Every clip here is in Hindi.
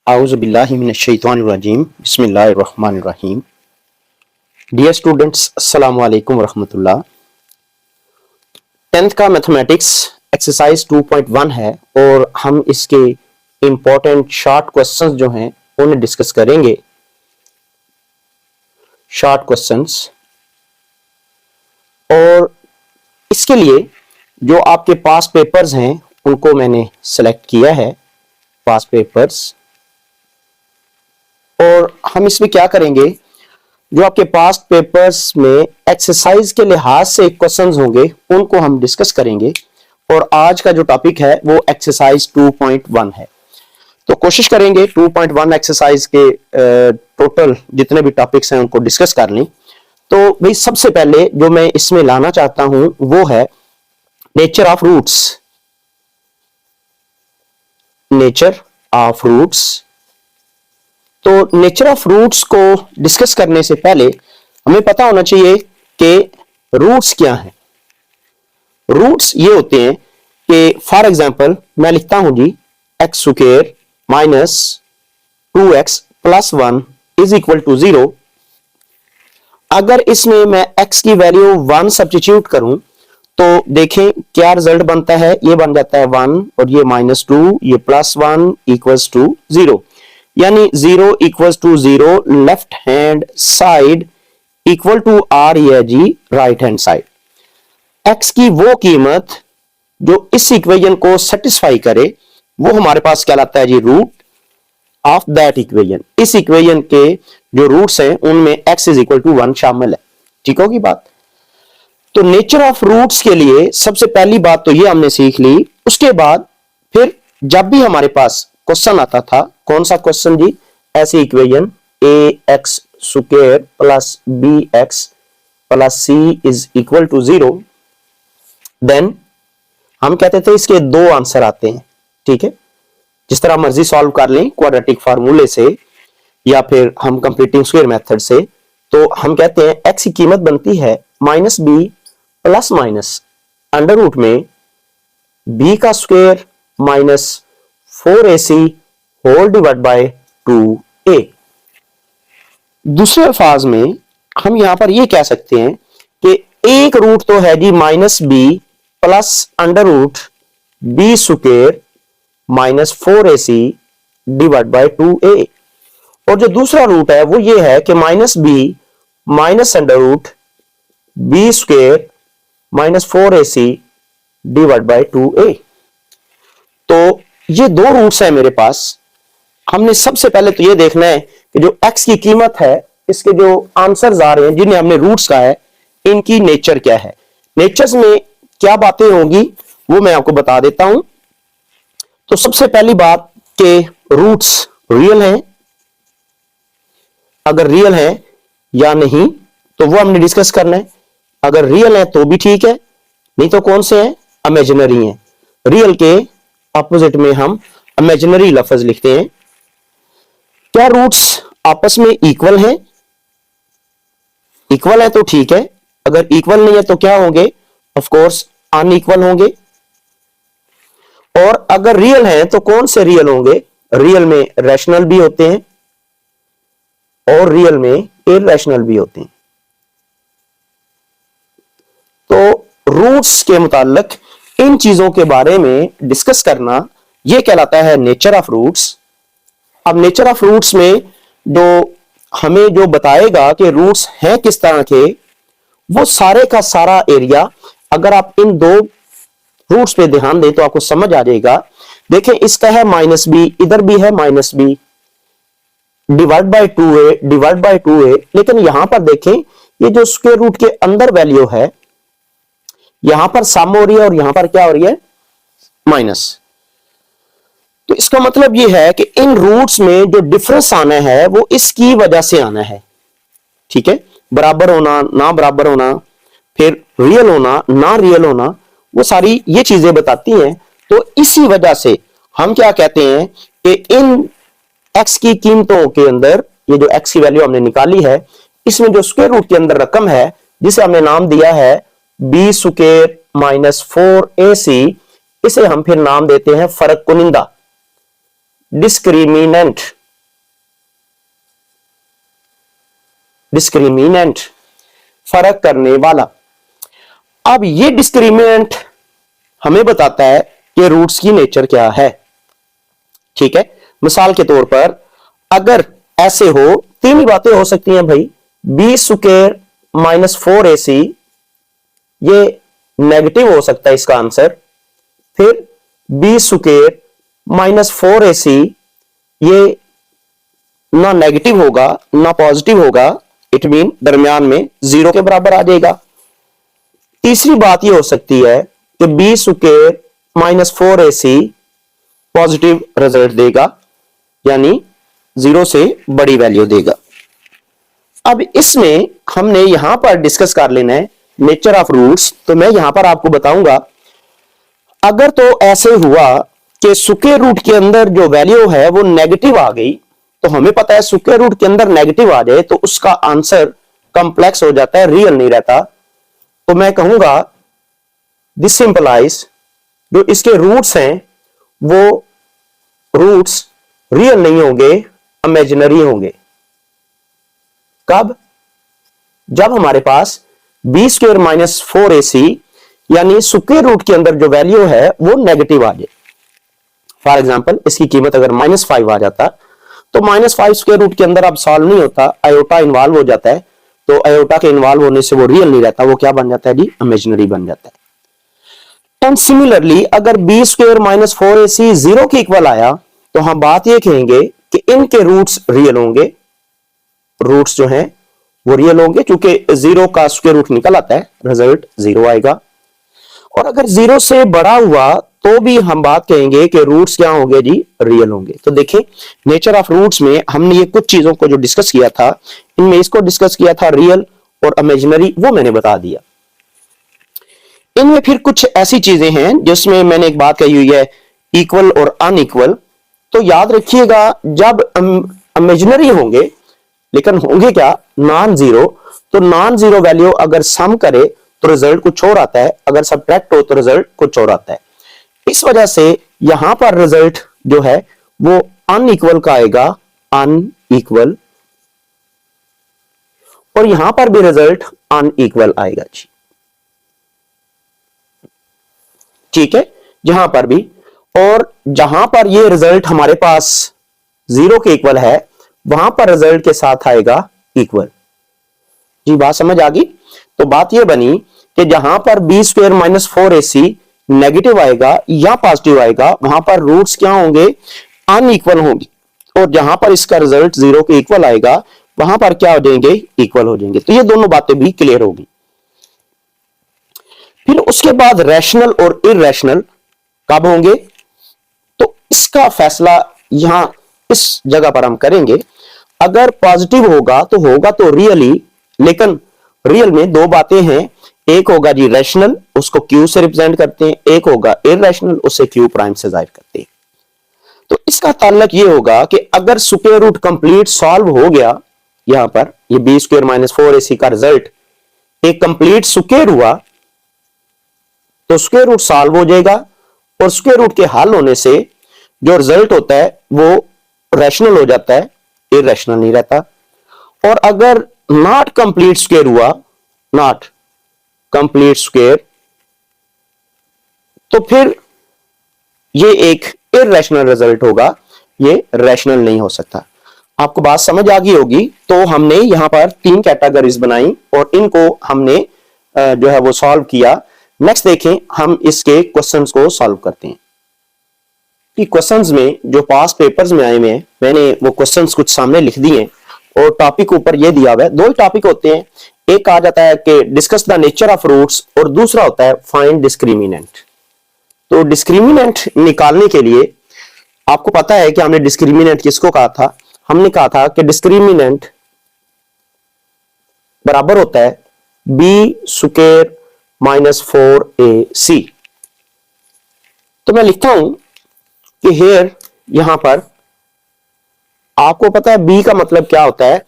आऊज़ु बिल्लाहि मिनश्शैतानिर्रजीम बिस्मिल्लाहिर्रहमानिर्रहीम। डियर स्टूडेंट्स, अस्सलामु अलैकुम वरहमतुल्लाह। 10th का मैथमेटिक्स एक्सरसाइज 2.1 है और हम इसके इंपॉर्टेंट शॉर्ट क्वेश्चंस जो हैं उन्हें डिस्कस करेंगे। शॉर्ट क्वेश्चंस, और इसके लिए जो आपके पास पेपर्स हैं उनको मैंने सेलेक्ट किया है, पास पेपर्स। और हम इसमें क्या करेंगे, जो आपके पास्ट पेपर्स में एक्सरसाइज के लिहाज से क्वेश्चंस होंगे उनको हम डिस्कस करेंगे। और आज का जो टॉपिक है वो एक्सरसाइज 2.1 है। तो कोशिश करेंगे 2.1 एक्सरसाइज के टोटल जितने भी टॉपिक्स हैं उनको डिस्कस कर लें। तो भाई सबसे पहले जो मैं इसमें लाना चाहता हूं वो है nature of roots. Nature of roots. तो नेचर ऑफ रूट्स को डिस्कस करने से पहले हमें पता होना चाहिए कि रूट्स क्या हैं। रूट्स ये होते हैं कि फॉर एग्जांपल मैं लिखता हूं जी x square minus 2x plus 1 is equal to 0। अगर इसमें मैं x की वैल्यू 1 सब्स्टिट्यूट करूं तो देखें क्या रिजल्ट बनता है। ये बन जाता है 1 और ये -2, ये +1 इक्वल्स टू 0। यानी 0 equals to 0, left hand side equal to R या जी राइट हैंड साइड। x की वो कीमत जो इस इक्वेशन को सेटिस्फाई करे वो हमारे पास कहलाता है जी रूट ऑफ दैट इक्वेशन। इस इक्वेशन के जो रूट्स हैं उनमें x इज इक्वल टू 1 शामिल है। ठीक होगी बात। तो नेचर ऑफ रूट्स के लिए सबसे पहली बात तो ये हमने सीख ली। उसके बाद फिर जब भी हमारे पास क्वेश्चन आता था, कौन सा क्वेश्चन जी, ऐसी equation ax square plus bx plus c is equal to 0, then हम कहते थे इसके दो आंसर आते हैं। ठीक है, जिस तरह मर्जी सॉल्व कर लें क्वाड्रेटिक फार्मूले से या फिर हम कंप्लीटिंग स्क्वायर मेथड से। तो हम कहते हैं x की कीमत बनती है minus B plus minus under root में b का square minus 4ac whole divide by 2a। दूसरे अल्फाज में हम यहां पर यह कह सकते हैं कि एक रूट तो है जी minus B plus under root B square minus 4ac divide by 2a। और जो दूसरा रूट है वो ये है कि minus B minus under root B square minus 4ac divide by 2a। तो ये दो रूट्स हैं मेरे पास। हमने सबसे पहले तो ये देखना है कि जो x की कीमत है, इसके जो आंसर्स आ रहे हैं जिन्हें हमने रूट्स कहा है, इनकी नेचर क्या है। नेचर्स में क्या बातें होंगी वो मैं आपको बता देता हूं। तो सबसे पहली बात कि रूट्स रियल हैं, अगर रियल है या नहीं तो वो हमने डिस्कस करना है। अगर रियल है तो भी ठीक है, नहीं तो कौन से हैं, इमेजिनरी हैं। रियल के अपोजिट में हम इमेजिनरी लफ्ज लिखते हैं। क्या रूट्स आपस में इक्वल हैं? इक्वल है तो ठीक है, अगर इक्वल नहीं है तो क्या होंगे, ऑफ कोर्स अनइक्वल होंगे। और अगर रियल है तो कौन से रियल होंगे, रियल में रैशनल भी होते हैं और रियल में इररेशनल भी होते हैं। तो रूट्स के मुताल्लिक इन चीजों के बारे में डिस्कस करना यह कहलाता है नेचर ऑफ रूट्स। अब नेचर ऑफ रूट्स में जो हमें जो बताएगा कि रूट्स हैं किस तरह के, वो सारे का सारा एरिया अगर आप इन दो रूट्स पे ध्यान दें तो आपको समझ आ जाएगा। देखें इसका है माइनस बी, इधर भी है minus B divide by 2a divide by 2a। लेकिन यहां पर देखें ये जो स्क्वायर रूट के अंदर वैल्यू है, यहां पर सम हो रही है और यहां पर क्या हो रही है, माइनस। तो इसका मतलब यह है कि इन रूट्स में जो डिफरेंस आना है वो इसकी वजह से आना है। ठीक है, बराबर होना ना बराबर होना, फिर रियल होना ना रियल होना, वो सारी ये चीजें बताती हैं। तो इसी वजह से हम क्या कहते हैं कि इन x की कीमतों के अंदर, ये जो x की वैल्यू हमने निकाली है, इसमें जो स्क्वायर रूट के अंदर रकम है जिसे हमने नाम दिया है बी स्क्वायर माइनस 4ac, इसे हम फिर नाम देते हैं फर्क कुनिंदा। डिस्क्रिमिनेंट, डिस्क्रिमिनेंट फर्क करने वाला। अब ये डिस्क्रिमिनेंट हमें बताता है कि रूट्स की नेचर क्या है। ठीक है, मिसाल के तौर पर अगर ऐसे हो, तीन ही बातें हो सकती हैं भाई, बी स्क्वायर माइनस 4ac, ये नेगेटिव हो सकता है इसका आंसर। फिर बी स्क्वायर माइनस 4ac, ये ना नेगेटिव होगा ना पॉजिटिव होगा, इट मीन दरमियान में जीरो के बराबर आ जाएगा। तीसरी बात ये हो सकती है कि B square minus 4ac positive result देगा, यानी जीरो से बड़ी वैल्यू देगा। अब इसमें हमने यहां पर डिस्कस कर लेना है नेचर ऑफ रूट्स। तो मैं यहां पर आपको बताऊंगा, अगर तो ऐसे हुआ कि स्क्वायर रूट के अंदर जो वैल्यू है वो नेगेटिव आ गई, तो हमें पता है स्क्वायर रूट के अंदर नेगेटिव आ जाए तो उसका आंसर कॉम्प्लेक्स हो जाता है, रियल नहीं रहता। तो मैं कहूंगा दिस सिंपलाइज, जो इसके रूट्स हैं वो रूट्स रियल नहीं होंगे, इमेजिनरी होंगे। कब? जब हमारे पास बी स्क्वायर माइनस 4ac यानी स्क्वायर रूट के अंदर जो वैल्यू है वो नेगेटिव आ जाए। फॉर एग्जांपल इसकी कीमत अगर -5 आ जाता, तो -5 स्क्वायर रूट के अंदर अब सॉल्व नहीं होता, आयोटा इन्वॉल्व हो जाता है। तो आयोटा के इन्वॉल्व होने से वो रियल नहीं रहता, वो क्या बन जाता है जी, इमेजिनरी बन जाता है। एंड सिमिलरली अगर B square minus 4ac zero के इक्वल आया, तो हम बात ये कहेंगे कि इनके रूट्स रियल होंगे, रूट्स जो हैं वो रियल होंगे, क्योंकि जीरो का स्क्वायर रूट निकल आता है, रिजल्ट जीरो आएगा। और अगर जीरो से बड़ा हुआ तो भी हम बात कहेंगे कि रूट्स क्या होंगे जी, रियल होंगे। तो देखें नेचर ऑफ रूट्स में हमने ये कुछ चीजों को जो डिस्कस किया था, इनमें इसको डिस्कस किया था रियल और इमेजिनरी, वो मैंने बता दिया। इनमें फिर कुछ ऐसी चीजें हैं जिसमें मैंने एक बात कही हुई है, इक्वल और अनइक्वल। तो याद रखिएगा जब इमेजिनरी होंगे, लेकिन होंगे क्या, नॉन जीरो, तो नॉन जीरो वैल्यू अगर सम करे तो रिजल्ट कुछ और आता है, अगर सब्ट्रैक्ट हो तो रिजल्ट कुछ और आता है। इस वजह से यहां पर रिजल्ट जो है वो अनइक्वल का आएगा, अनइक्वल, और यहां पर भी रिजल्ट अनइक्वल आएगा जी। ठीक है, जहां पर भी, और जहां पर ये रिजल्ट हमारे पास जीरो के इक्वल है, वहां पर रिजल्ट के साथ आएगा इक्वल। जी बात समझ आ गई? तो बात ये बनी कि जहां पर B square minus 4ac negative आएगा या पॉजिटिव आएगा, वहां पर रूट्स क्या होंगे, अनइक्वल होंगे, और जहां पर इसका रिजल्ट जीरो के इक्वल आएगा, वहां पर क्या हो जाएंगे, इक्वल हो जाएंगे। तो ये दोनों बातें भी क्लियर होगी। फिर उसके बाद रैशनल और इरैशनल कब होंगे, तो इसका फैसला यहां इस जगह पर हम करेंगे। अगर पॉजिटिव होगा तो रियली, लेकिन रियल में दो बातें हैं, एक होगा जी रैशनल, उसको क्यू से रिप्रेजेंट करते हैं, एक होगा इरैशनल, उसे क्यू प्राइम से जाहिर करते हैं। तो इसका ताल्लुक ये होगा कि अगर स्क्वायर रूट कंप्लीट सॉल्व हो गया, यहां पर ये बी स्क्वायर माइनस 4ac का रिजल्ट एक कंप्लीट स्क्वायर हुआ, तो स्क्वायर रूट सॉल्व हो जाएगा, और स्क्वायर रूट के हल होने से जो रिजल्ट होता है वो रैशनल हो जाता है, इरैशनल नहीं रहता। और अगर नॉट कंप्लीट स्क्वायर हुआ, नॉट कंप्लीट स्क्वायर, तो फिर ये एक इरैशनल रिजल्ट होगा, ये रैशनल नहीं हो सकता। आपको बात समझ आ गई होगी। तो हमने यहां पर 3 कैटेगरीज बनाई और इनको हमने जो है वो सॉल्व किया। नेक्स्ट देखें, हम इसके क्वेश्चंस को सॉल्व करते हैं कि क्वेश्चंस में जो पास्ट पेपर्स में आए हुए हैं, मैंने वो क्वेश्चंस कुछ सामने लिख दिए हैं, और टॉपिक ऊपर ये दिया हुआ है। दो ही टॉपिक होते हैं, एक आ जाता है कि discuss the nature of roots, और दूसरा होता है फाइंड डिस्क्रिमिनेंट। तो डिस्क्रिमिनेंट निकालने के लिए आपको पता है कि हमने डिस्क्रिमिनेंट किसको कहा था, हमने कहा था कि डिस्क्रिमिनेंट बराबर होता है बी स्क्वायर माइनस 4ac। तो मैं लिखता हूं कि हेयर, यहां पर आपको पता है बी का मतलब क्या होता है,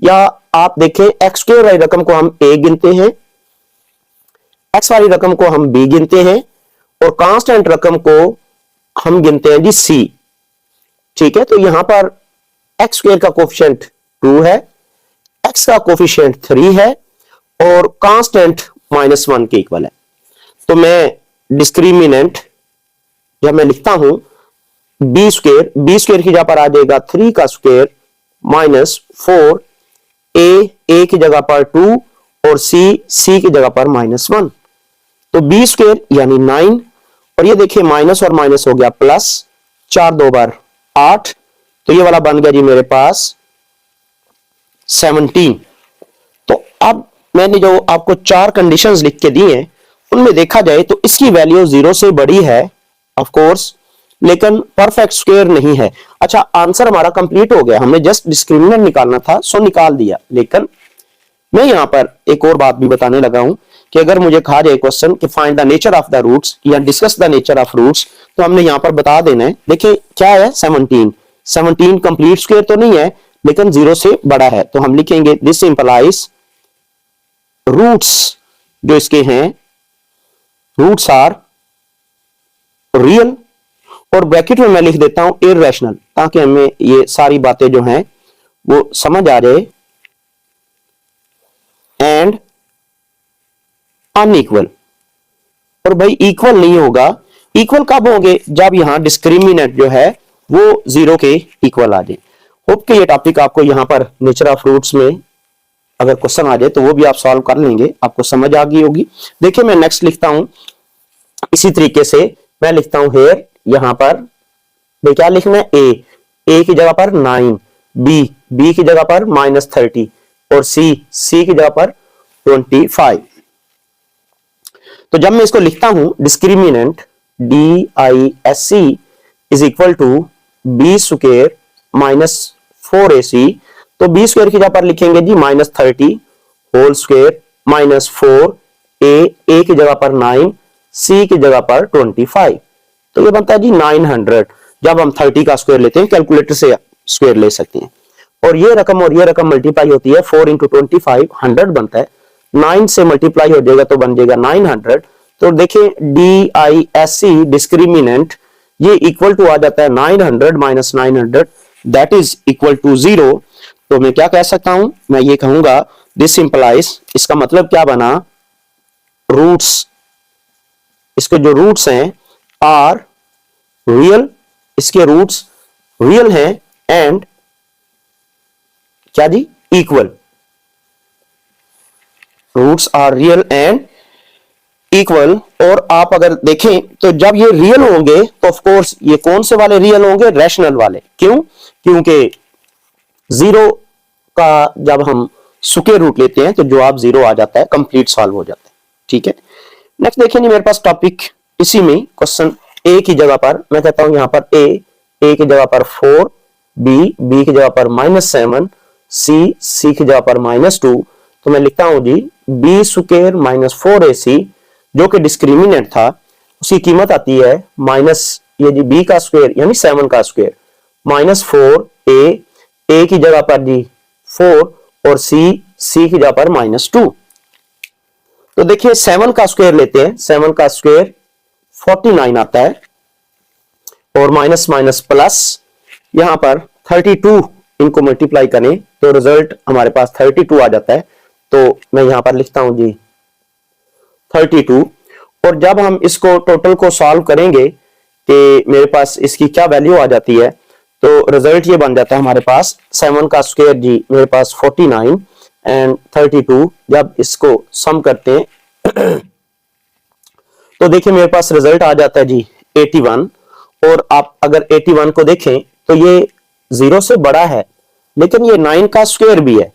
या आप देखें एक्स स्क्वायर वाली रकम को हम ए गिनते हैं, एक्स वाली रकम को हम बी गिनते हैं, और कांस्टेंट रकम को हम गिनते हैं जी सी। ठीक है, तो यहां पर एक्स स्क्वायर का कोफिशिएंट 2 है, एक्स का कोफिशिएंट 3 है और कांस्टेंट -1 के इक्वल है। तो मैं डिस्क्रिमिनेंट जब मैं लिखता हूं बी स्क्वायर की जगह पर आ जाएगा 3 का स्क्वायर -4, ए की जगह पर 2 और सी की जगह पर -1। तो बी स्क्वायर यानी 9 और ये देखिए माइनस और माइनस हो गया प्लस, 4 2 बार 8, तो ये वाला बन गया जी मेरे पास 17। तो अब मैंने जो आपको 4 कंडीशंस लिख के दी हैं उनमें देखा जाए तो इसकी वैल्यू 0 से बड़ी है ऑफ कोर्स, लेकिन परफेक्ट स्क्वायर नहीं है। अच्छा, आंसर हमारा कंप्लीट हो गया, हमने जस्ट डिस्क्रिमिनेंट निकालना था सो निकाल दिया। लेकिन मैं यहां पर एक और बात भी बताने लगा हूं कि अगर मुझे कहा जाए क्वेश्चन कि find the nature of the roots या discuss the nature of roots, तो हमने यहां पर बता देना है। देखिए क्या है 17 कंप्लीट स्क्वायर तो नहीं है लेकिन 0 से बड़ा है, तो हम लिखेंगे दिस इंप्लाइज रूट्स जो इसके हैं रूट्स आर रियल, और ब्रैकेट में मैं लिख देता हूं इररेशनल, ताकि हमें ये सारी बातें जो हैं वो समझ आ जाए, एंड अनइक्वल। और भाई इक्वल नहीं होगा, इक्वल कब होंगे जब यहां डिस्क्रिमिनेंट जो है वो 0 के इक्वल आ जाए। होप कि ये टॉपिक आपको यहां पर नेचर ऑफ रूट्स में अगर क्वेश्चन आ जाए तो वो भी आप सॉल्व कर लेंगे, आपको समझ आ गई होगी। देखिए मैं नेक्स्ट लिखता हूं इसी तरीके से, मैं लिखता हूं हेयर, यहां पर क्या लिखना है, ए की जगह पर 9, बी की जगह पर -30 और सी की जगह पर 25। तो जब मैं इसको लिखता हूं discriminant DISC is equal to B square -4AC, तो बी स्क्वायर की जगह पर लिखेंगे जी -30 होल स्क्वायर -4, ए की जगह पर 9, सी की जगह पर 25, तो ये बनता है जी 900। जब हम 30 का स्क्वायर लेते हैं कैलकुलेटर से स्क्वायर ले सकते हैं, और ये रकम मल्टीप्लाई होती है 4 × 25 100 बनता है, 9 से मल्टीप्लाई हो जाएगा तो बन जाएगा 900। तो देखिए DISC डिस्क्रिमिनेंट ये इक्वल टू आ जाता है 900 - 900 दैट इज इक्वल टू 0। तो मैं क्या कह सकता हूं, मैं ये कहूंगा दिस इंप्लाइज, इसका मतलब क्या बना, रूट्स, इसके जो रूट्स हैं आर रियल, इसके रूट्स रियल हैं एंड क्या जी equal, roots are real and equal. और आप अगर देखें तो जब ये रियल होंगे तो ऑफ कोर्स ये कौन से वाले रियल होंगे, रैशनल वाले। क्यों, क्योंकि 0 का जब हम स्क्वायर रूट लेते हैं तो जवाब 0 आ जाता है, कंप्लीट सॉल्व हो जाता है। ठीक है, नेक्स्ट देखिए नहीं मेरे पास टॉपिक इसी में क्वेश्चन ए की जगह पर मैं कहता हूं यहां पर ए की जगह पर 4, बी की जगह पर -7, सी की जगह पर -2, तो मैं लिखता हूं जी बी स्क्वायर -4AC जो कि डिस्क्रिमिनेंट था, उसकी कीमत आती है माइनस ये जी बी का स्क्वायर यानी 7 का स्क्वायर -4, ए की जगह पर जी 4 और सी की जगह पर -2। तो देखिए 7 का स्क्वायर लेते हैं, 7 का स्क्वायर 49 आता है, और माइनस माइनस प्लस यहां पर 32 इनको मल्टीप्लाई करें तो रिजल्ट हमारे पास 32 आ जाता है। तो मैं यहां पर लिखता हूं जी 32, और जब हम इसको टोटल को सॉल्व करेंगे कि मेरे पास इसकी क्या वैल्यू आ जाती है, तो रिजल्ट ये बन जाता है हमारे पास 7 का स्क्वायर जी मेरे पास 49 एंड 32, जब इसको सम करते हैं तो देखिए मेरे पास रिजल्ट आ जाता है जी 81। और आप अगर 81 को देखें तो ये 0 से बड़ा है लेकिन ये 9 का स्क्वायर भी है।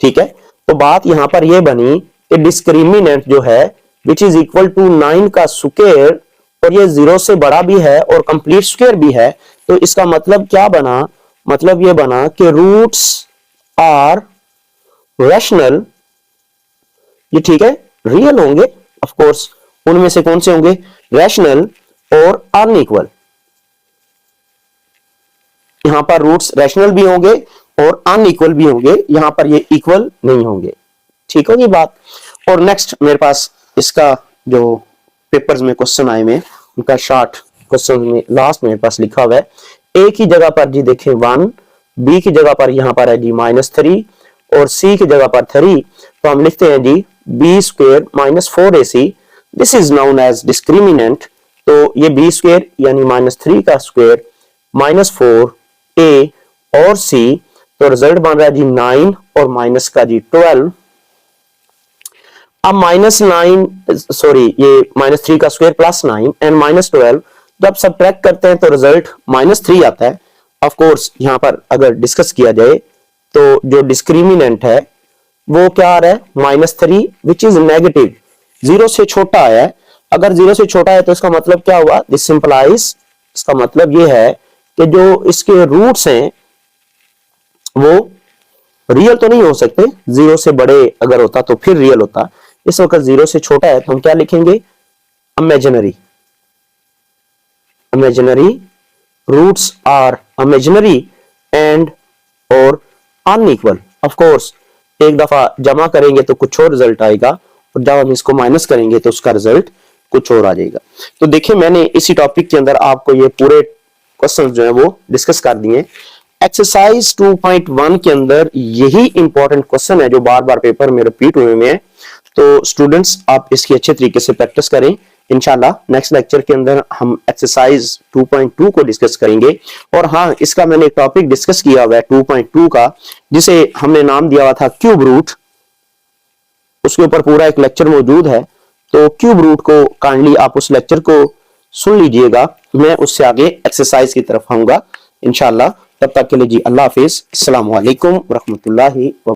ठीक है, तो बात यहां पर ये बनी कि डिस्क्रिमिनेंट जो है विच इज इक्वल टू 9 का स्क्वायर, और ये 0 से बड़ा भी है और कंप्लीट स्क्वायर भी है, तो इसका मतलब क्या बना, मतलब ये बना कि रूट्स आर रैशनल, ये ठीक है रियल होंगे ऑफ कोर्स, उनमें से कौन से होंगे, रैशनल और अनइक्वल। यहां पर रूट्स रैशनल भी होंगे और अनइक्वल भी होंगे, यहां पर ये इक्वल नहीं होंगे। ठीक होगी बात। और नेक्स्ट मेरे पास इसका जो पेपर्स में क्वेश्चन आए में उनका शॉर्ट क्वेश्चन में लास्ट मेरे पास लिखा हुआ है ए की जगह पर जी देखें 1, बी की जगह पर यहां पर है जी -3 और सी की जगह पर 3, तो हम लिखते हैं जी B square minus 4ac। This is known as discriminant. तो ये बी स्क्वेयर यानी -3 का स्क्वेयर -4a और c, तो रिजल्ट बन रहा है जी 9 और माइनस का जी 12। अब ये -3 का स्क्वायर +9 एंड -12 जब सब्ट्रैक्ट करते हैं तो रिजल्ट -3 आता है। ऑफ कोर्स यहां पर अगर डिस्कस किया जाए तो जो डिस्क्रिमिनेंट है वो क्या आ रहा है -3 विच इज नेगेटिव, 0 से छोटा आया है। अगर 0 से छोटा है तो इसका मतलब क्या हुआ, दिस सिंपलाइज, इसका मतलब ये है कि जो इसके रूट्स हैं वो रियल तो नहीं हो सकते, 0 से बड़े अगर होता तो फिर रियल होता। इस वक्त 0 से छोटा है तो हम क्या लिखेंगे, imaginary. Imaginary roots are imaginary and और अनइक्वल। ऑफ कोर्स एक दफा जमा करेंगे तो कुछ और रिजल्ट आएगा और जब हम इसको माइनस करेंगे तो उसका रिजल्ट कुछ और आ जाएगा। तो देखिए मैंने इसी टॉपिक के अंदर आपको ये पूरे क्वेश्चन जो है वो डिस्कस कर दिए। एक्सरसाइज 2.1 के अंदर यही इंपॉर्टेंट क्वेश्चन है जो बार बार पेपर में रिपीट हुए हैं। तो स्टूडेंट्स आप इसकी अच्छे तरीके से प्रैक्टिस करें। इंशाल्लाह नेक्स्ट लेक्चर के अंदर हम एक्सरसाइज 2.2 को डिस्कस करेंगे। और हाँ, इसका मैंने एक टॉपिक डिस्कस किया हुआ है 2.2 का, जिसे हमने नाम दिया हुआ था क्यूब रूट। उसके ऊपर पूरा एक लेक्चर मौजूद है, तो क्यूब रूट को काइंडली आप उस लेक्चर को सुन लीजिएगा। मैं उससे आगे एक्सरसाइज की तरफ आऊंगा इंशाल्लाह। तब तक के लिए जी अल्लाह हाफिज, अस्सलाम वालेकुम रहमतुल्लाहि व